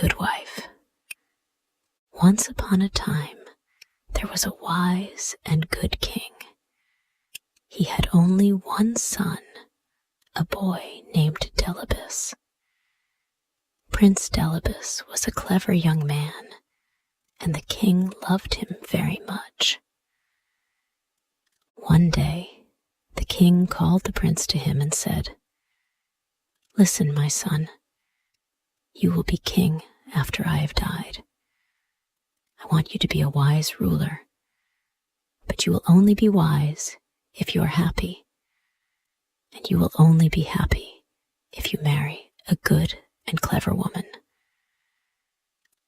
good wife. Once upon a time, there was a wise and good king. He had only one son, a boy named Delibis. Prince Delibis was a clever young man, and the king loved him very much. One day, the king called the prince to him and said, "Listen, my son, you will be king after I have died. I want you to be a wise ruler, but you will only be wise if you are happy, and you will only be happy if you marry a good and clever woman.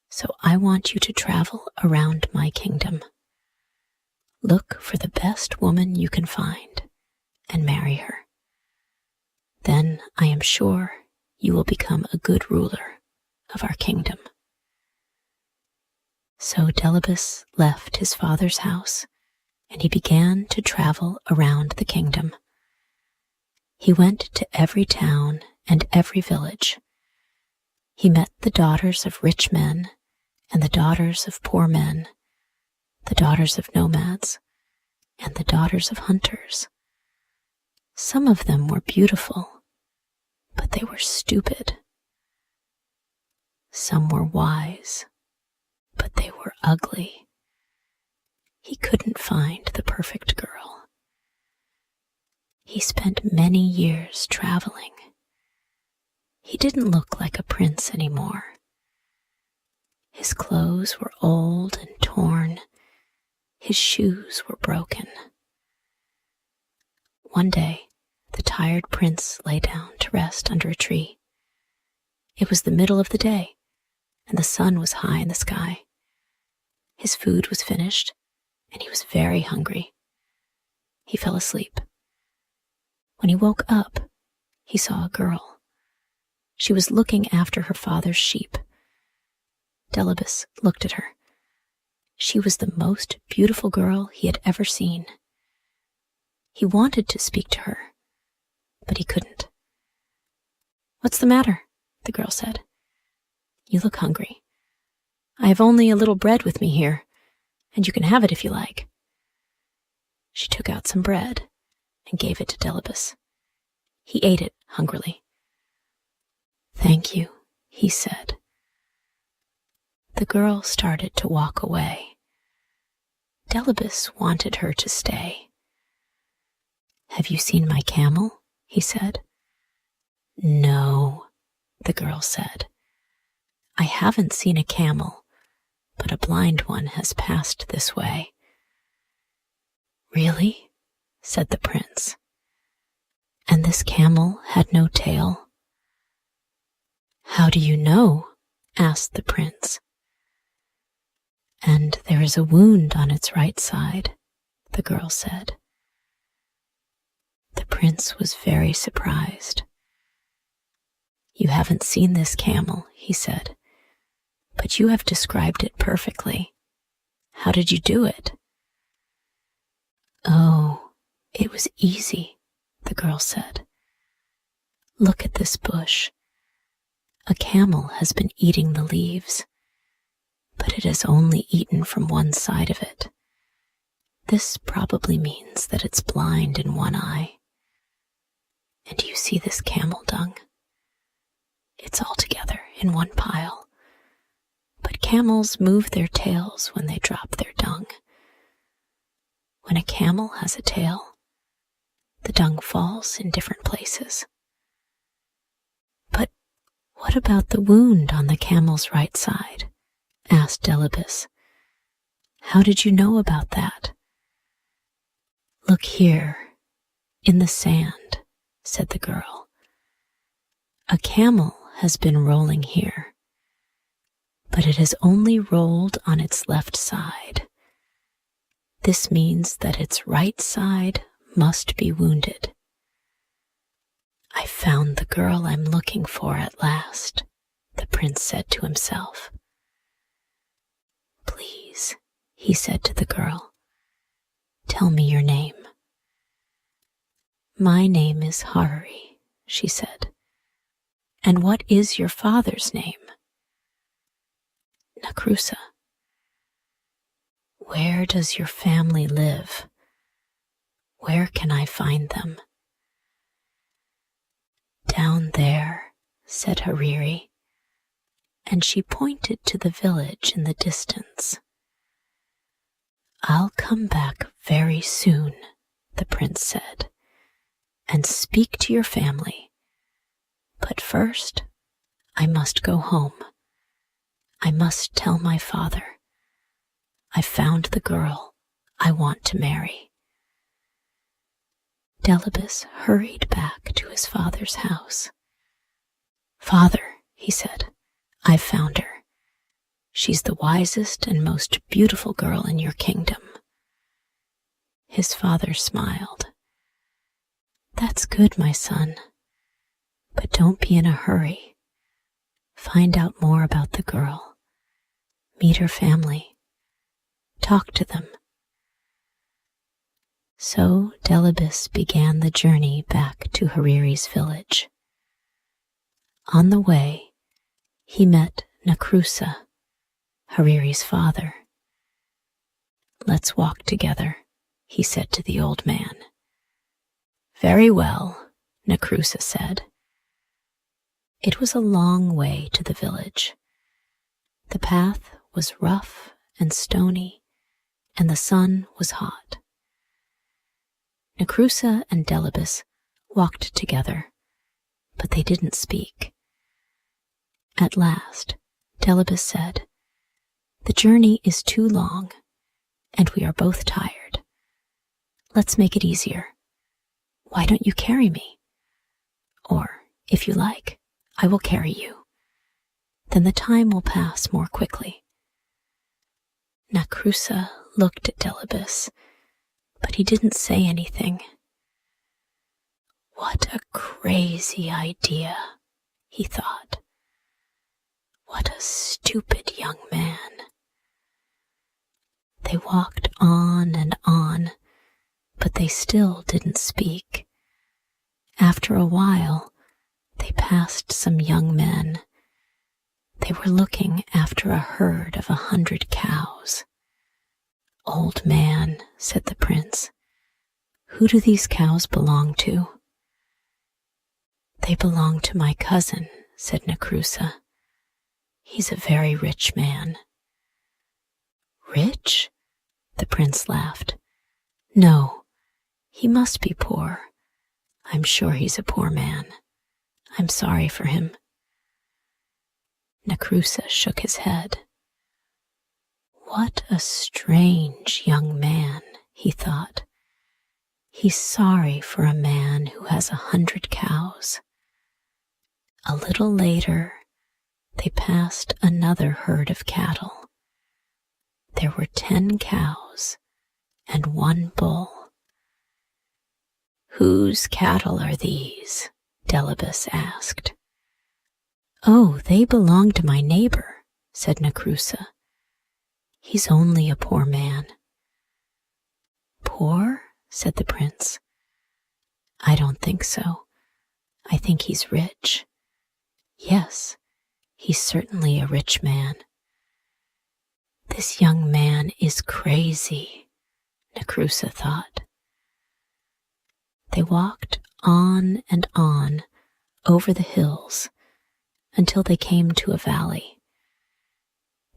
So I want you to travel around my kingdom. Look for the best woman you can find and marry her. Then I am sure you will become a good ruler of our kingdom." So Delibis left his father's house, and he began to travel around the kingdom. He went to every town and every village. He met the daughters of rich men and the daughters of poor men, the daughters of nomads and the daughters of hunters. Some of them were beautiful, but they were stupid. Some were wise, but they were ugly. He couldn't find the perfect girl. He spent many years traveling. He didn't look like a prince anymore. His clothes were old and torn. His shoes were broken. One day, the tired prince lay down to rest under a tree. It was the middle of the day, and the sun was high in the sky. His food was finished, and he was very hungry. He fell asleep. When he woke up, he saw a girl. She was looking after her father's sheep. Delibis looked at her. She was the most beautiful girl he had ever seen. He wanted to speak to her, but he couldn't. "What's the matter?" the girl said. "You look hungry. I have only a little bread with me here, and you can have it if you like." She took out some bread and gave it to Delibis. He ate it hungrily. "Thank you," he said. The girl started to walk away. Delibis wanted her to stay. "Have you seen my camel?" he said. "No," the girl said. "I haven't seen a camel, but a blind one has passed this way." "Really?" said the prince. "And this camel had no tail?" "How do you know?" asked the prince. "And there is a wound on its right side," the girl said. The prince was very surprised. "You haven't seen this camel," he said, "but you have described it perfectly. How did you do it?" "Oh, it was easy," the girl said. "Look at this bush. A camel has been eating the leaves, but it has only eaten from one side of it. This probably means that it's blind in one eye. And do you see this camel dung? It's all together in one pile. But camels move their tails when they drop their dung. When a camel has a tail, the dung falls in different places." "But what about the wound on the camel's right side?" asked Delibis. "How did you know about that?" "Look here, in the sand," said the girl. "A camel has been rolling here, but it has only rolled on its left side. This means that its right side must be wounded. I found the girl I'm looking for at last," the prince said to himself. "Please," he said to the girl, "tell me your name." "My name is Harari," she said. "And what is your father's name?" Nakrusa. "Where does your family live? Where can I find them?" "Down there," said Hariri, and she pointed to the village in the distance. "I'll come back very soon," the prince said, "and speak to your family. But first, I must go home. I must tell my father. I found the girl I want to marry." Delibis hurried back to his father's house. "Father," he said, "I've found her. She's the wisest and most beautiful girl in your kingdom." His father smiled. "That's good, my son. But don't be in a hurry. Find out more about the girl. Meet her family. Talk to them." So Delibis began the journey back to Hariri's village. On the way, he met Nakrusa, Hariri's father. "Let's walk together," he said to the old man. "Very well," Nakrusa said. It was a long way to the village. The path was rough and stony, and the sun was hot. Nakrusa and Delibis walked together, but they didn't speak. At last, Delibis said, "The journey is too long, and we are both tired. Let's make it easier. Why don't you carry me? Or, if you like, I will carry you. Then the time will pass more quickly." Nakrusa looked at Delibis, but he didn't say anything. "What a crazy idea," he thought. "What a stupid young man." They walked on and on, but they still didn't speak. After a while, they passed some young men. They were looking after a herd of 100 cows. "Old man," said the prince, "who do these cows belong to?" "They belong to my cousin," said Nakrusa. "He's a very rich man." "Rich?" The prince laughed. "No, he must be poor. I'm sure he's a poor man. I'm sorry for him." Nakrusa shook his head. "What a strange young man," he thought. "He's sorry for a man who has 100 cows." A little later, they passed another herd of cattle. There were 10 cows and 1 bull. "Whose cattle are these?" Delibis asked. "Oh, they belong to my neighbor," said Nakrusa. "He's only a poor man." "Poor?" said the prince. "I don't think so. I think he's rich. Yes, he's certainly a rich man." "This young man is crazy," Nakrusa thought. They walked on and on over the hills until they came to a valley.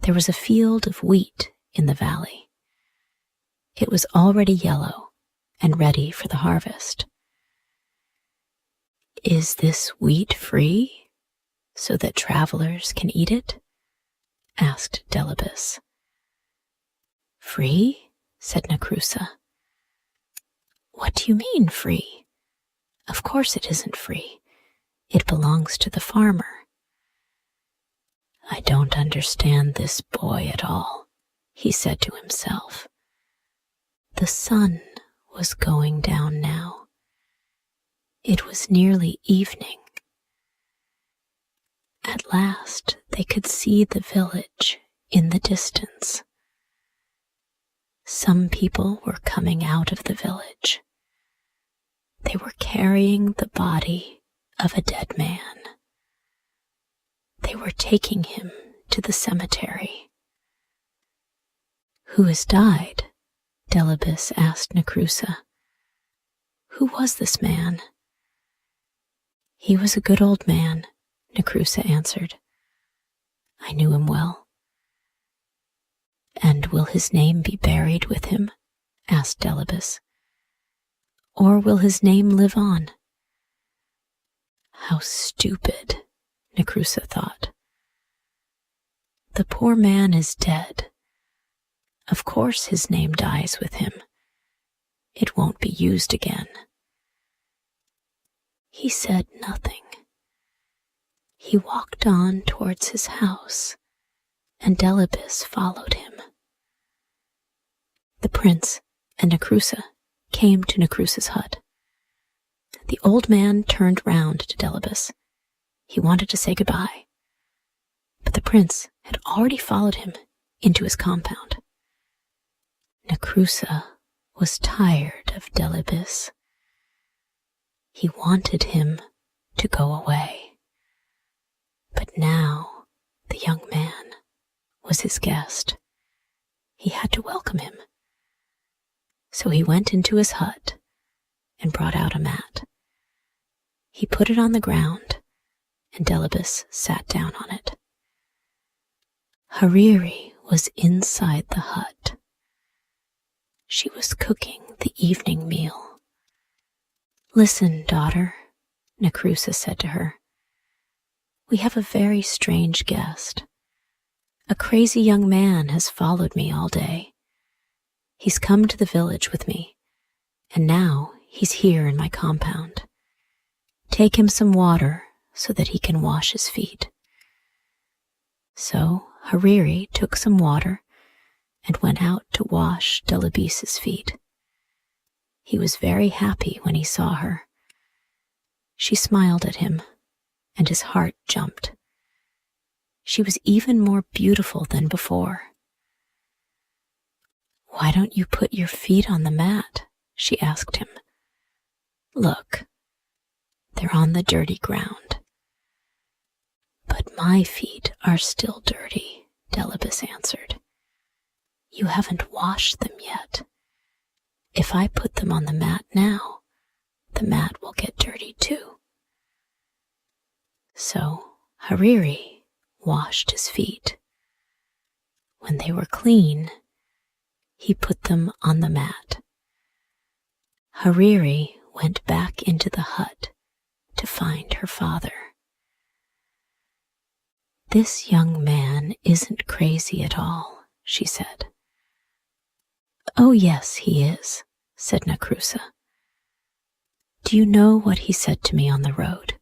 There was a field of wheat in the valley. It was already yellow and ready for the harvest. "Is this wheat free, so that travelers can eat it?" asked Delibis. "Free?" said Nakrusa. "What do you mean, free? Of course it isn't free. It belongs to the farmer." "I don't understand this boy at all," he said to himself. The sun was going down now. It was nearly evening. At last they could see the village in the distance. Some people were coming out of the village. They were carrying the body of a dead man. They were taking him to the cemetery. Who has died? Delibis asked Necrusa. Who was this man? He was a good old man, Necrusa answered. I knew him well. And will his name be buried with him? Asked Delibis. Or will his name live on? How stupid, Necrusa thought. The poor man is dead. Of course his name dies with him. It won't be used again. He said nothing. He walked on towards his house, and Delibis followed him. The prince and Necrusa came to Necrusa's hut. The old man turned round to Delibis. He wanted to say goodbye, but the prince had already followed him into his compound. Necrusa was tired of Delibis. He wanted him to go away. But now the young man was his guest. He had to welcome him. So he went into his hut and brought out a mat. He put it on the ground, and Delibis sat down on it. Hariri was inside the hut. She was cooking the evening meal. Listen, daughter, Necrusa said to her. We have a very strange guest. A crazy young man has followed me all day. He's come to the village with me, and now he's here in my compound. Take him some water so that he can wash his feet. So Hariri took some water and went out to wash Delibis's feet. He was very happy when he saw her. She smiled at him, and his heart jumped. She was even more beautiful than before. Why don't you put your feet on the mat? She asked him. Look, they're on the dirty ground. But my feet are still dirty, Delibis answered. You haven't washed them yet. If I put them on the mat now, the mat will get dirty too. So Hariri washed his feet. When they were clean, he put them on the mat. Hariri went back into the hut to find her father. This young man isn't crazy at all, she said. Oh, yes, he is, said Necrusa. Do you know what he said to me on the road?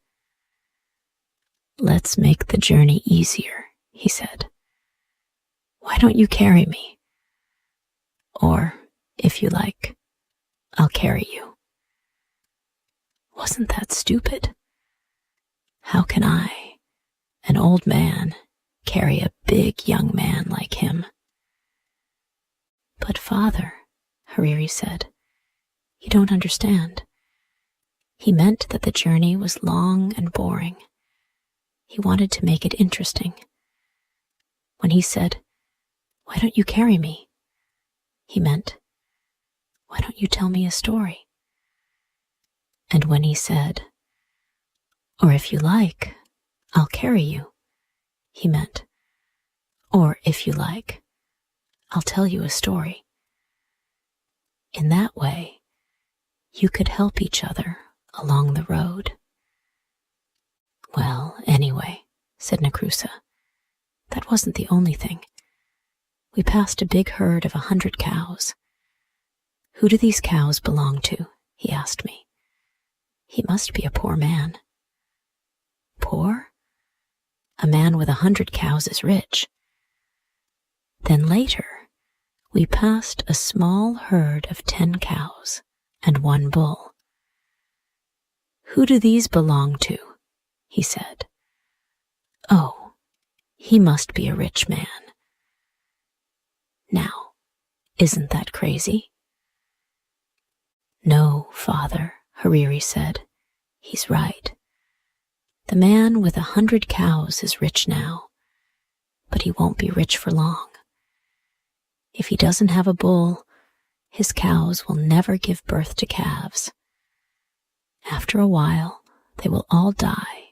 Let's make the journey easier, he said. Why don't you carry me? Or, if you like, I'll carry you. Wasn't that stupid? How can I, an old man, carry a big young man like him? But father, Hariri said, you don't understand. He meant that the journey was long and boring. He wanted to make it interesting. When he said, why don't you carry me? He meant, why don't you tell me a story? And when he said, or if you like, I'll carry you, he meant, or if you like, I'll tell you a story. In that way, you could help each other along the road. Well, anyway, said Necrusa, that wasn't the only thing. We passed a big herd of 100 cows. Who do these cows belong to? He asked me. He must be a poor man. Poor? A man with 100 cows is rich. Then later, we passed a small herd of 10 cows and 1 bull. Who do these belong to? He said. Oh, he must be a rich man. Now, isn't that crazy? No, father, Hariri said. He's right. The man with 100 cows is rich now, but he won't be rich for long. If he doesn't have a bull, his cows will never give birth to calves. After a while, they will all die,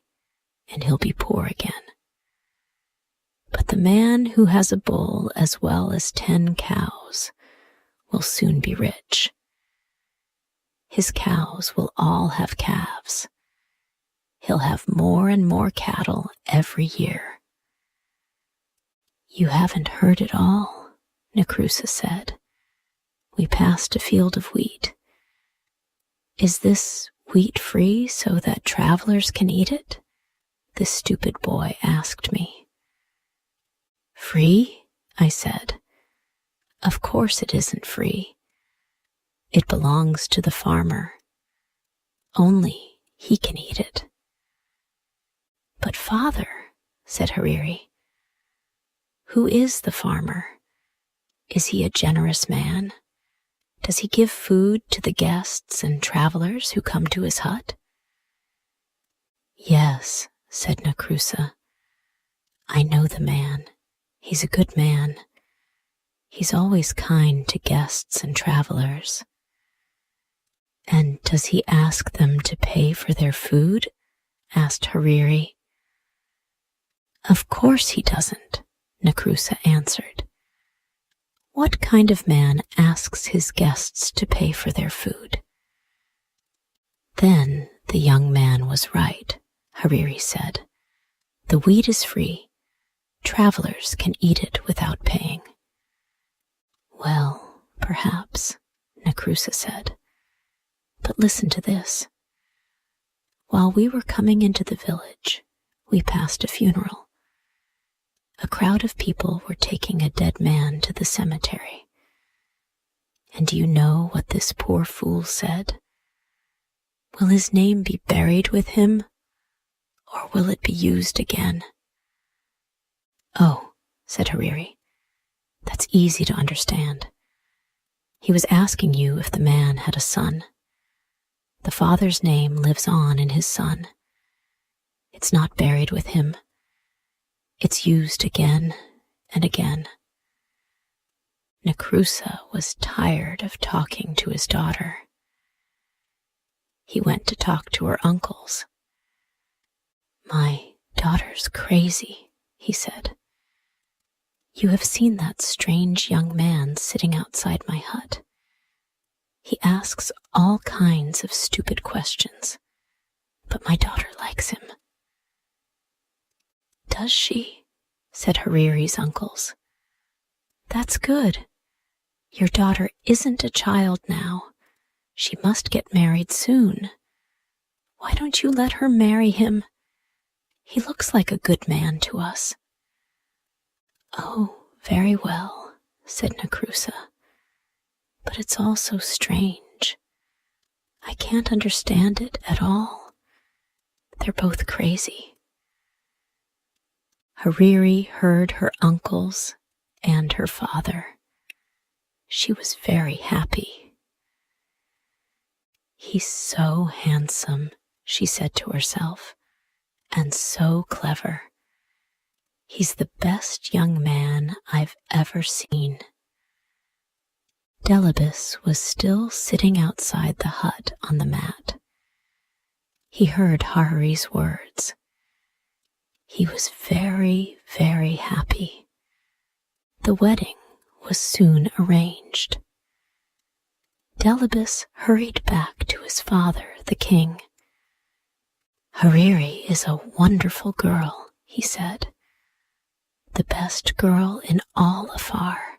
and he'll be poor again. But the man who has a bull as well as 10 cows will soon be rich. His cows will all have calves. He'll have more and more cattle every year. You haven't heard it all, Necrusa said. We passed a field of wheat. Is this wheat free so that travelers can eat it? The stupid boy asked me. Free? I said. Of course it isn't free. It belongs to the farmer. Only he can eat it. But father, said Hariri, who is the farmer? Is he a generous man? Does he give food to the guests and travelers who come to his hut? Yes, said Necrusa. I know the man. He's a good man. He's always kind to guests and travelers. And does he ask them to pay for their food? Asked Hariri. Of course he doesn't, Necrusa answered. What kind of man asks his guests to pay for their food? Then the young man was right, Hariri said. The wheat is free. Travelers can eat it without paying. Well, perhaps, Necrusa said. But listen to this. While we were coming into the village, we passed a funeral. A crowd of people were taking a dead man to the cemetery. And do you know what this poor fool said? Will his name be buried with him, or will it be used again? Oh, said Hariri, that's easy to understand. He was asking you if the man had a son. The father's name lives on in his son. It's not buried with him. It's used again and again. Necrusa was tired of talking to his daughter. He went to talk to her uncles. My daughter's crazy, he said. You have seen that strange young man sitting outside my hut. He asks all kinds of stupid questions, but my daughter likes him. Does she? Said Hariri's uncles. That's good. Your daughter isn't a child now. She must get married soon. Why don't you let her marry him? He looks like a good man to us. Oh, very well, said Necrusa. But it's all so strange. I can't understand it at all. They're both crazy. Hariri heard her uncles and her father. She was very happy. He's so handsome, she said to herself, and so clever. He's the best young man I've ever seen. Delibis was still sitting outside the hut on the mat. He heard Hariri's words. He was very, very happy. The wedding was soon arranged. Delibis hurried back to his father, the king. Hariri is a wonderful girl, he said. The best girl in all Afar.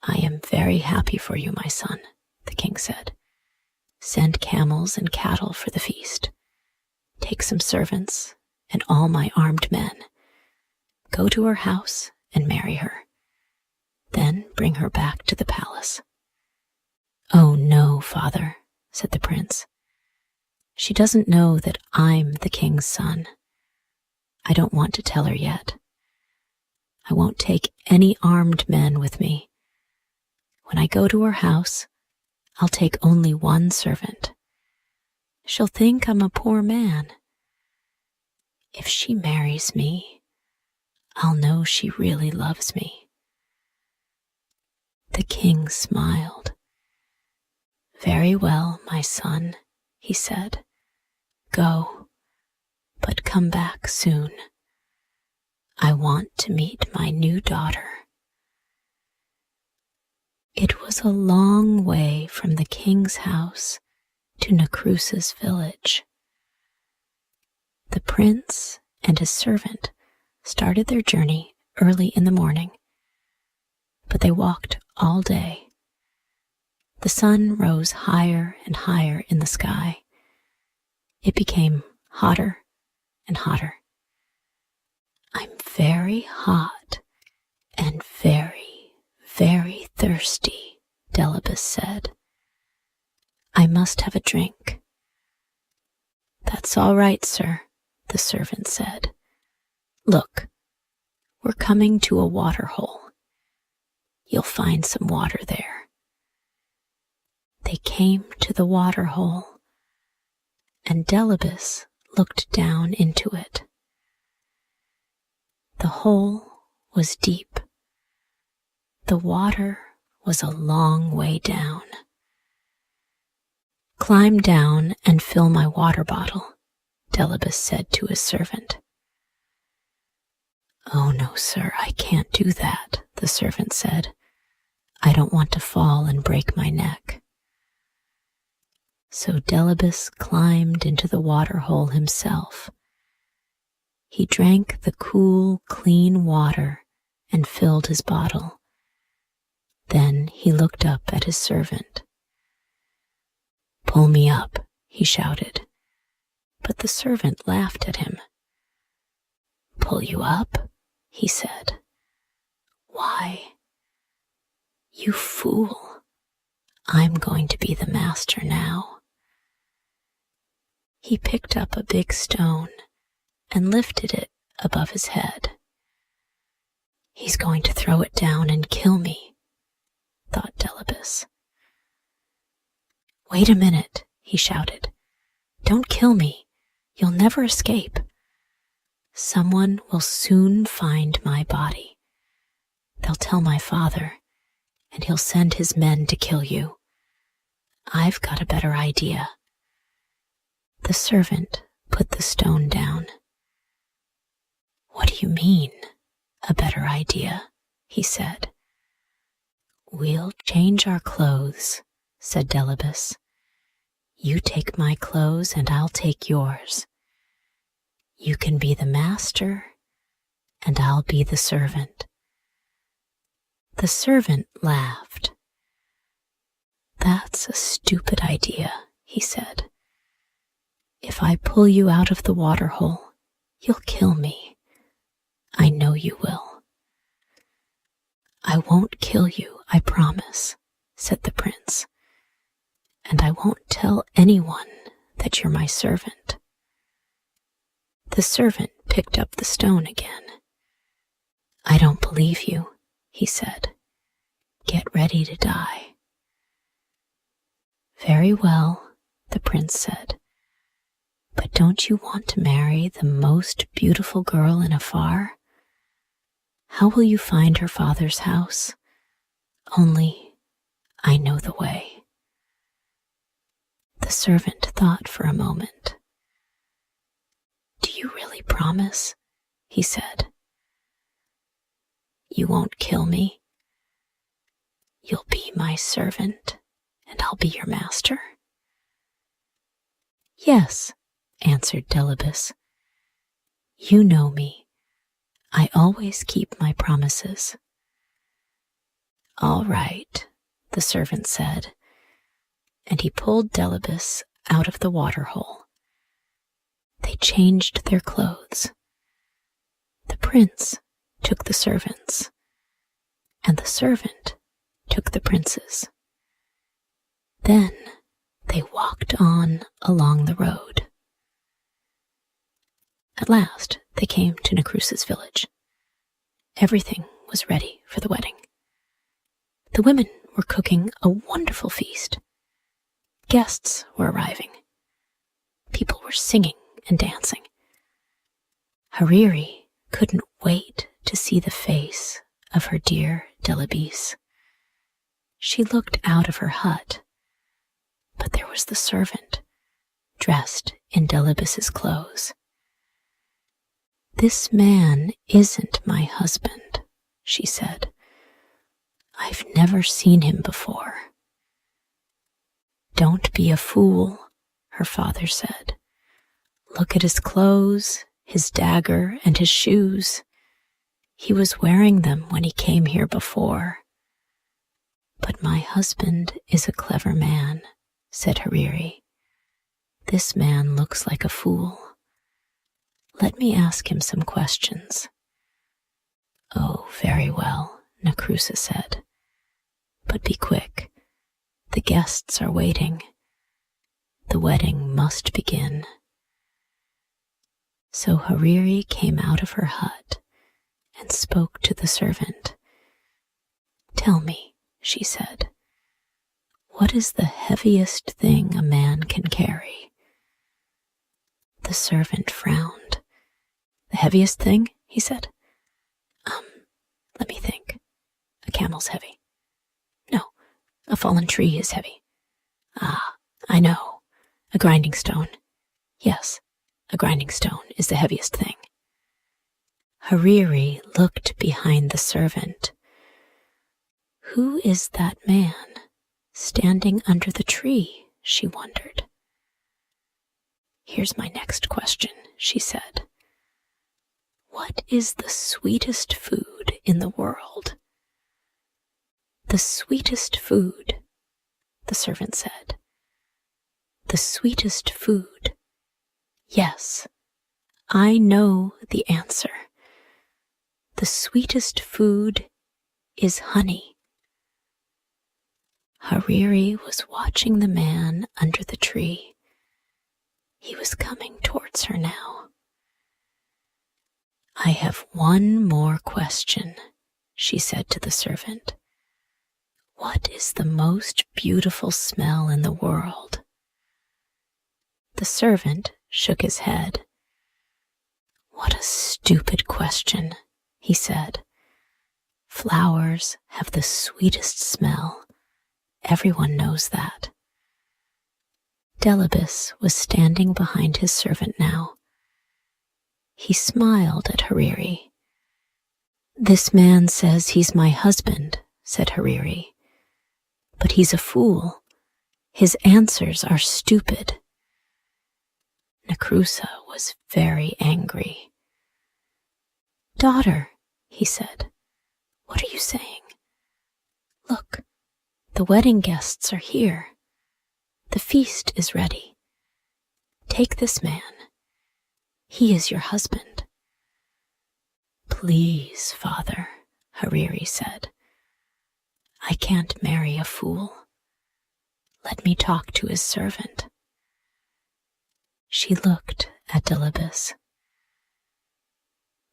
I am very happy for you, my son, the king said. Send camels and cattle for the feast. Take some servants and all my armed men. Go to her house and marry her. Then bring her back to the palace. Oh no, father, said the prince. She doesn't know that I'm the king's son. I don't want to tell her yet. I won't take any armed men with me. When I go to her house, I'll take only one servant. She'll think I'm a poor man. If she marries me, I'll know she really loves me. The king smiled. "Very well, my son," he said. "Go, but come back soon. I want to meet my new daughter." It was a long way from the king's house to Nacrusa's village. The prince and his servant started their journey early in the morning, but they walked all day. The sun rose higher and higher in the sky. It became hotter and hotter. "I'm very hot and very, very thirsty," Delibis said. "I must have a drink." "That's all right, sir," the servant said. "Look, we're coming to a water hole. You'll find some water there." They came to the water hole, and Delibis looked down into it. The hole was deep. The water was a long way down. "Climb down and fill my water bottle," Delibis said to his servant. "Oh no, sir, I can't do that," the servant said. "I don't want to fall and break my neck." So Delibis climbed into the water hole himself. He drank the cool, clean water and filled his bottle. Then he looked up at his servant. "Pull me up," he shouted, but the servant laughed at him. "Pull you up?" he said. "Why, you fool, I'm going to be the master now." He picked up a big stone and lifted it above his head. "He's going to throw it down and kill me," thought Delibis. "Wait a minute," he shouted. "Don't kill me. You'll never escape. Someone will soon find my body. They'll tell my father, and he'll send his men to kill you. I've got a better idea." The servant put the stone down. "What do you mean, a better idea?" he said. "We'll change our clothes," said Delibis. "You take my clothes and I'll take yours. You can be the master and I'll be the servant." The servant laughed. "That's a stupid idea," he said. "If I pull you out of the water hole, you'll kill me. I know you will." "I won't kill you, I promise," said the prince. "And I won't tell anyone that you're my servant." The servant picked up the stone again. "I don't believe you," he said. "Get ready to die." "Very well," the prince said. "But don't you want to marry the most beautiful girl in Afar? How will you find her father's house? Only I know the way." The servant thought for a moment. "Do you really promise?" he said. "You won't kill me? You'll be my servant, and I'll be your master?" "Yes," answered Delibis. "You know me. I always keep my promises." "All right," the servant said, and he pulled Delibis out of the water hole. They changed their clothes. The prince took the servant's, and the servant took the prince's. Then they walked on along the road. At last they came to Nacrusa's village. Everything was ready for the wedding. The women were cooking a wonderful feast. Guests were arriving. People were singing and dancing. Hariri couldn't wait to see the face of her dear Delibis. She looked out of her hut, but there was the servant, dressed in Delibis's clothes. "This man isn't my husband," she said. "I've never seen him before." "Don't be a fool," her father said. "Look at his clothes, his dagger, and his shoes. He was wearing them when he came here before." "But my husband is a clever man," said Hariri. "This man looks like a fool. Let me ask him some questions." "Oh, very well," Nakrusa said. "But be quick. The guests are waiting. The wedding must begin." So Hariri came out of her hut and spoke to the servant. "Tell me," she said, "what is the heaviest thing a man can carry?" The servant frowned. "The heaviest thing?" he said. Let me think. A camel's heavy. No, a fallen tree is heavy. Ah, I know. A grinding stone. Yes, a grinding stone is the heaviest thing." Hariri looked behind the servant. "Who is that man standing under the tree?" she wondered. "Here's my next question," she said. "What is the sweetest food in the world?" "The sweetest food," the servant said. "The sweetest food. Yes, I know the answer. The sweetest food is honey." Hariri was watching the man under the tree. He was coming towards her now. "I have one more question," she said to the servant. "What is the most beautiful smell in the world?" The servant shook his head. "What a stupid question," he said. "Flowers have the sweetest smell. Everyone knows that." Delibis was standing behind his servant now. He smiled at Hariri. "This man says he's my husband," said Hariri. "But he's a fool. His answers are stupid." Nakrusa was very angry. "Daughter," he said, "what are you saying? Look, the wedding guests are here. The feast is ready. Take this man. He is your husband." "Please, father," Hariri said. "I can't marry a fool. Let me talk to his servant." She looked at Delibis.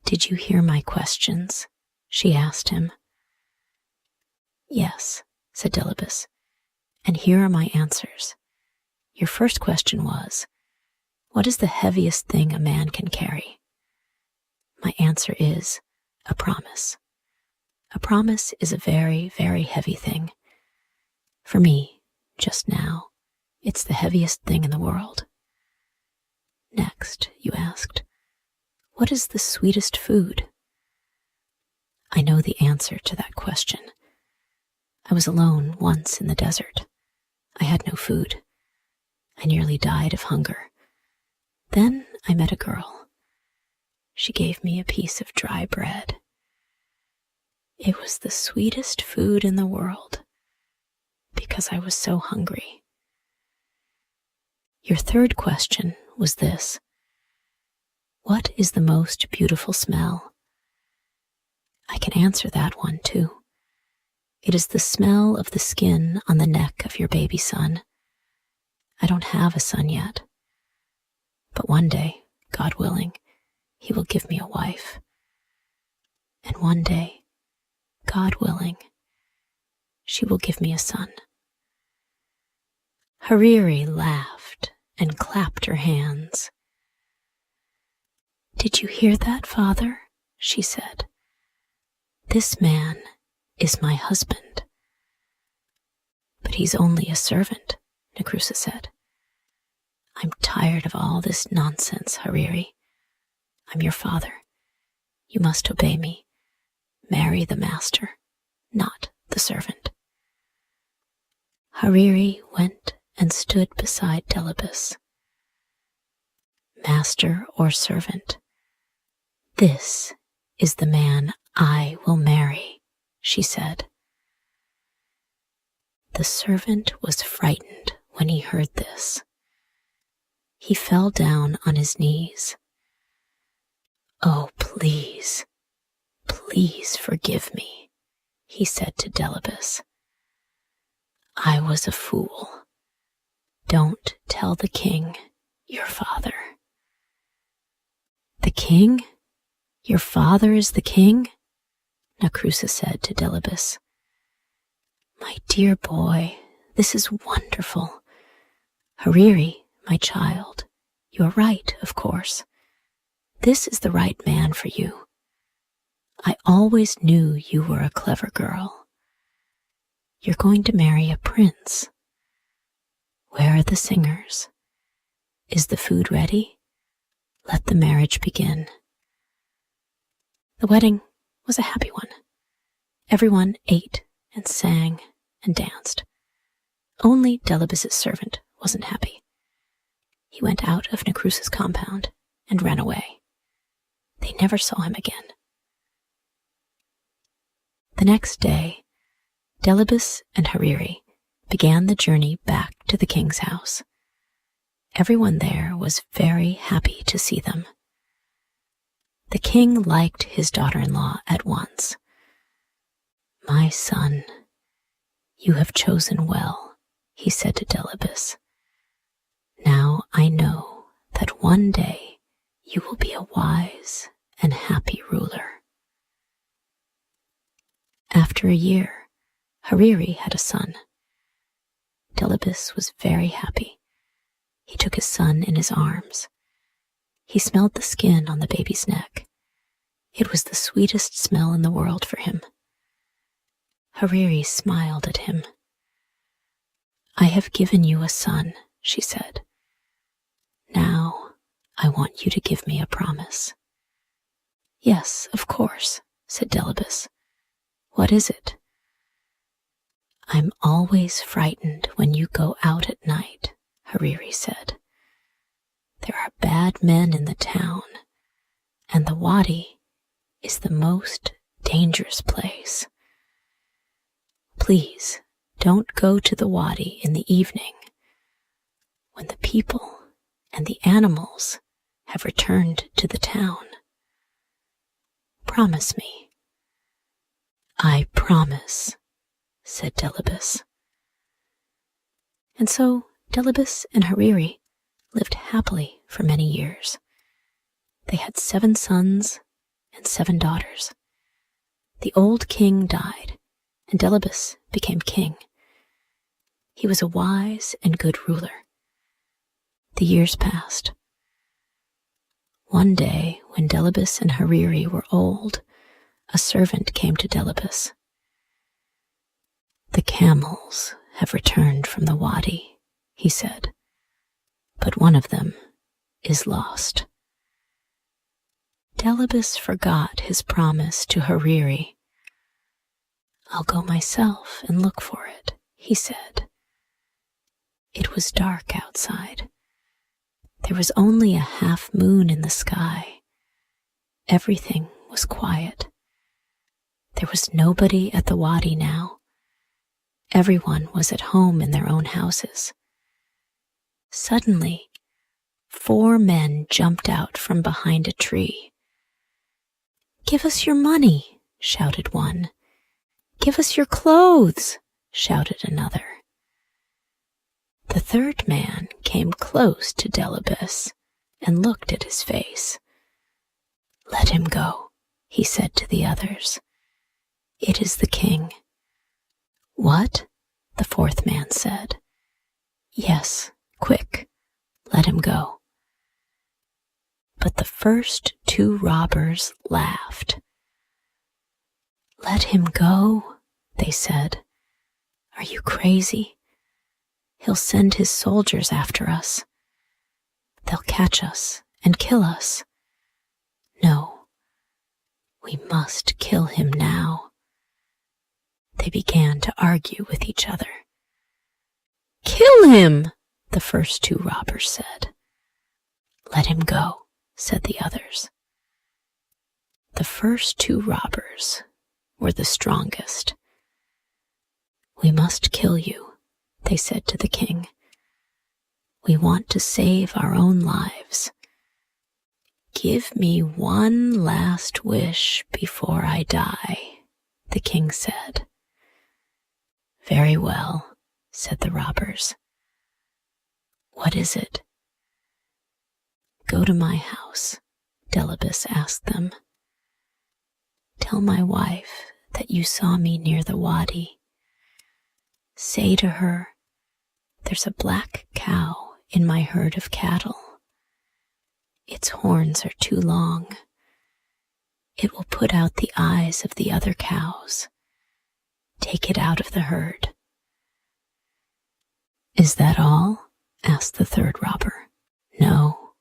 "Did you hear my questions?" she asked him. "Yes," said Delibis, "and here are my answers. Your first question was, what is the heaviest thing a man can carry? My answer is a promise. A promise is a very, very heavy thing. For me, just now, it's the heaviest thing in the world." "Next," you asked, "what is the sweetest food?" I know the answer to that question. I was alone once in the desert. I had no food. I nearly died of hunger. Then I met a girl. She gave me a piece of dry bread. It was the sweetest food in the world because I was so hungry. Your third question was this: what is the most beautiful smell? I can answer that one too. It is the smell of the skin on the neck of your baby son. I don't have a son yet, but one day, God willing, he will give me a wife. And one day, God willing, she will give me a son. Hariri laughed and clapped her hands. "Did you hear that, father?" she said. "This man is my husband. But he's only a servant, Nakrusa said. I'm tired of all this nonsense, Hariri. I'm your father. You must obey me. Marry the master, not the servant. Hariri went and stood beside Delibis. Master or servant, this is the man I will marry, she said. The servant was frightened when he heard this. He fell down on his knees. Oh, please, please forgive me, he said to Delibis. I was a fool. Don't tell the king, your father. The king? Your father is the king? Nakrusa said to Delibis. My dear boy, this is wonderful. Hariri, my child, you are right, of course. This is the right man for you. I always knew you were a clever girl. You're going to marry a prince. Where are the singers? Is the food ready? Let the marriage begin. The wedding was a happy one. Everyone ate and sang and danced. Only Delibis' servant wasn't happy. He went out of Nakrusa's compound and ran away. They never saw him again. The next day, Delibis and Hariri began the journey back to the king's house. Everyone there was very happy to see them. The king liked his daughter-in-law at once. My son, you have chosen well, he said to Delibis. Now I know that one day you will be a wise and happy ruler. After a year, Hariri had a son. Delibis was very happy. He took his son in his arms. He smelled the skin on the baby's neck. It was the sweetest smell in the world for him. Hariri smiled at him. I have given you a son, she said. Now I want you to give me a promise. Yes, of course, said Delibis. What is it? I'm always frightened when you go out at night, Hariri said. There are bad men in the town, and the wadi is the most dangerous place. Please don't go to the wadi in the evening when the people and the animals have returned to the town. Promise me. I promise, said Delibis. And so Delibis and Hariri lived happily for many years. They had 7 sons and 7 daughters. The old king died, and Delibis became king. He was a wise and good ruler. The years passed. One day, when Delibis and Hariri were old, a servant came to Delibis. The camels have returned from the wadi, he said, but one of them is lost. Delibis forgot his promise to Hariri. I'll go myself and look for it, he said. It was dark outside. There was only a half moon in the sky. Everything was quiet. There was nobody at the wadi now. Everyone was at home in their own houses. Suddenly, 4 men jumped out from behind a tree. Give us your money, shouted one. Give us your clothes, shouted another. The 3rd man came close to Delibis and looked at his face. Let him go, he said to the others. It is the king. What? The 4th man said. Yes, quick, let him go. But the first 2 robbers laughed. Let him go, they said. Are you crazy? He'll send his soldiers after us. They'll catch us and kill us. No, we must kill him now. They began to argue with each other. Kill him, the first two robbers said. Let him go, said the others. The first two robbers were the strongest. We must kill you, they said to the king. We want to save our own lives. Give me one last wish before I die, the king said. Very well, said the robbers. What is it? Go to my house, Delibis asked them. Tell my wife that you saw me near the wadi. Say to her, there's a black cow in my herd of cattle. Its horns are too long. It will put out the eyes of the other cows. Take it out of the herd. Is that all? Asked the third robber. No,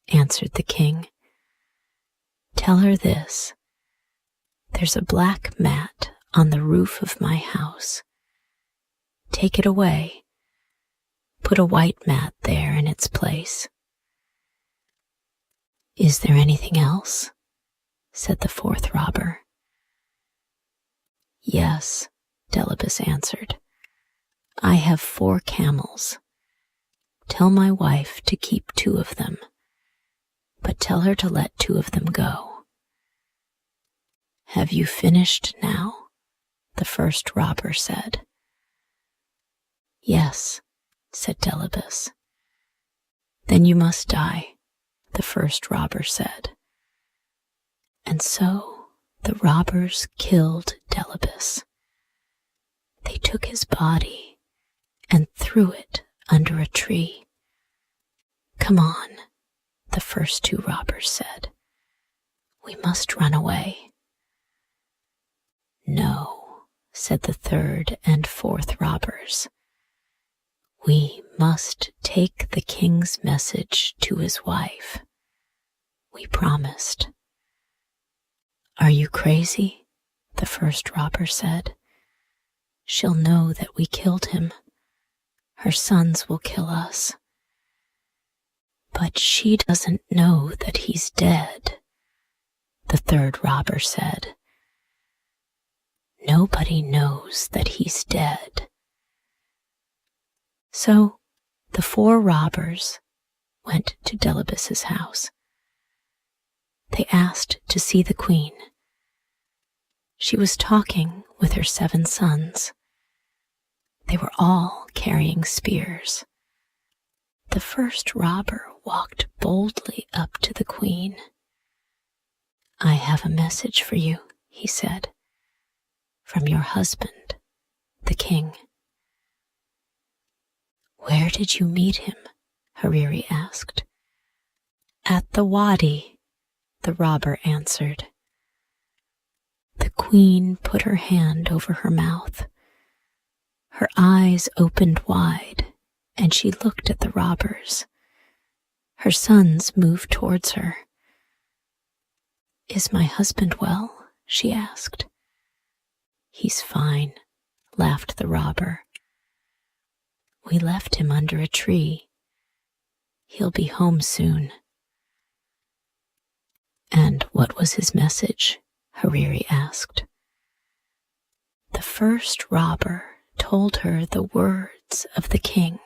answered the king. Tell her this. There's a black mat on the roof of my house. Take it away. Put a white mat there in its place. Is there anything else? Said the fourth robber. Yes, Delibis answered. I have 4 camels. Tell my wife to keep 2 of them, but tell her to let 2 of them go. Have you finished now? The first robber said. Yes, said Delibis. Then you must die, the first robber said. And so the robbers killed Delibis. They took his body and threw it under a tree. Come on, the first 2 robbers said. We must run away. No, said the third and fourth robbers. We must take the king's message to his wife. We promised. Are you crazy? The first robber said. She'll know that we killed him. Her sons will kill us. But she doesn't know that he's dead, the third robber said. Nobody knows that he's dead. So the 4 robbers went to Delibis's house. They asked to see the queen. She was talking with her 7 sons. They were all carrying spears. The first robber walked boldly up to the queen. I have a message for you, he said, from your husband, the king. Where did you meet him? Hariri asked. At the wadi, the robber answered. The queen put her hand over her mouth. Her eyes opened wide, and she looked at the robbers. Her sons moved towards her. Is my husband well? She asked. He's fine, laughed the robber. We left him under a tree. He'll be home soon. And what was his message? Hariri asked. The first robber told her the words of the king.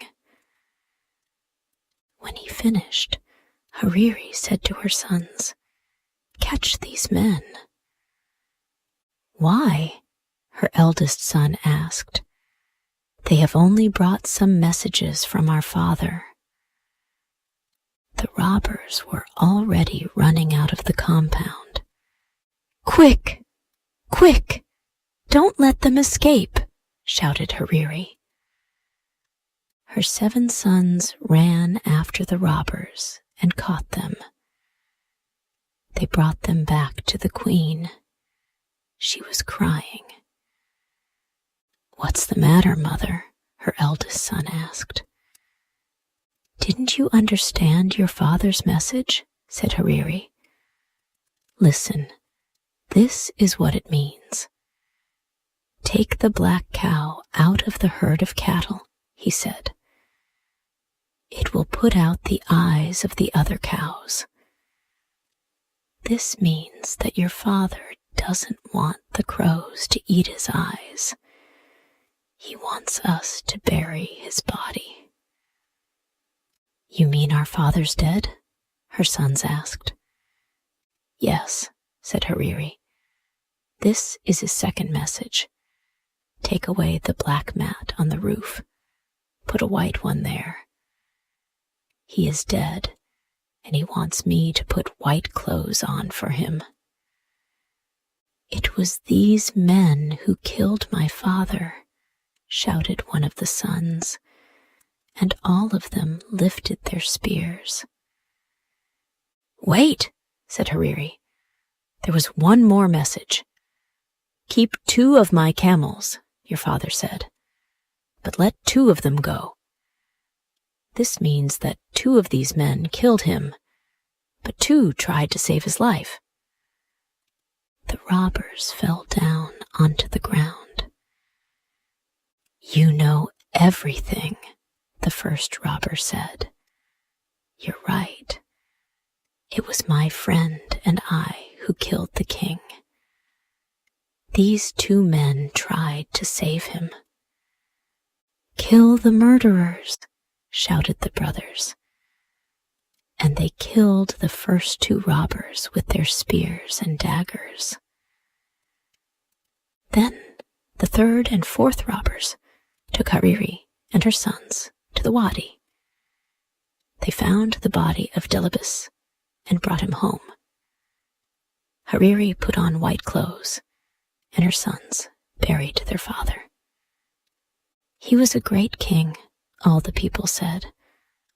When he finished, Hariri said to her sons, Catch these men. Why? Her eldest son asked. They have only brought some messages from our father. The robbers were already running out of the compound. Quick! Quick! Don't let them escape! Shouted Hariri. Her 7 sons ran after the robbers and caught them. They brought them back to the queen. She was crying. What's the matter, mother? Her eldest son asked. Didn't you understand your father's message? Said Hariri. Listen, this is what it means. Take the black cow out of the herd of cattle, he said. It will put out the eyes of the other cows. This means that your father doesn't want the crows to eat his eyes. He wants us to bury his body. You mean our father's dead? Her sons asked. Yes, said Hariri. This is his second message. Take away the black mat on the roof. Put a white one there. He is dead, and he wants me to put white clothes on for him. It was these men who killed my father, shouted one of the sons, and all of them lifted their spears. Wait, said Hariri. There was one more message. Keep 2 of my camels, your father said, but let 2 of them go. This means that 2 of these men killed him, but 2 tried to save his life. The robbers fell down onto the ground. You know everything, the first robber said. You're right. It was my friend and I who killed the king. These 2 men tried to save him. Kill the murderers, shouted the brothers. And they killed the first 2 robbers with their spears and daggers. Then the 3rd and 4th robbers took Hariri and her sons to the wadi. They found the body of Delibis and brought him home. Hariri put on white clothes, and her sons buried their father. He was a great king, all the people said.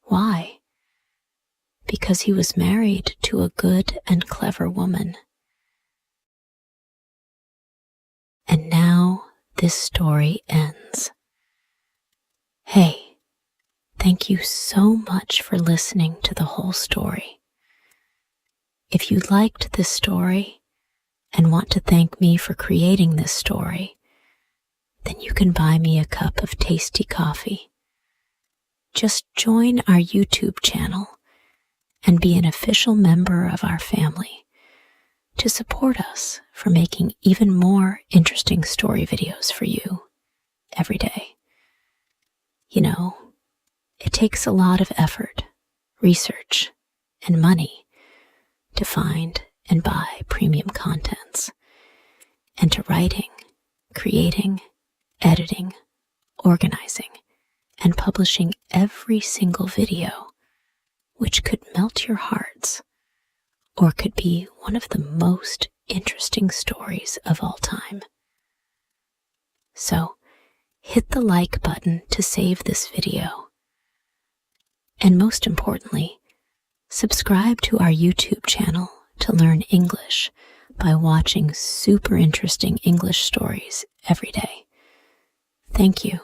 Why? Because he was married to a good and clever woman. And now this story ends. Hey, thank you so much for listening to the whole story. If you liked this story and want to thank me for creating this story, then you can buy me a cup of tasty coffee. Just join our YouTube channel and be an official member of our family to support us for making even more interesting story videos for you every day. You know, it takes a lot of effort, research, and money to find and buy premium contents, and to writing, creating, editing, organizing, and publishing every single video, which could melt your hearts, or could be one of the most interesting stories of all time. So, hit the like button to save this video. And most importantly, subscribe to our YouTube channel to learn English by watching super interesting English stories every day. Thank you.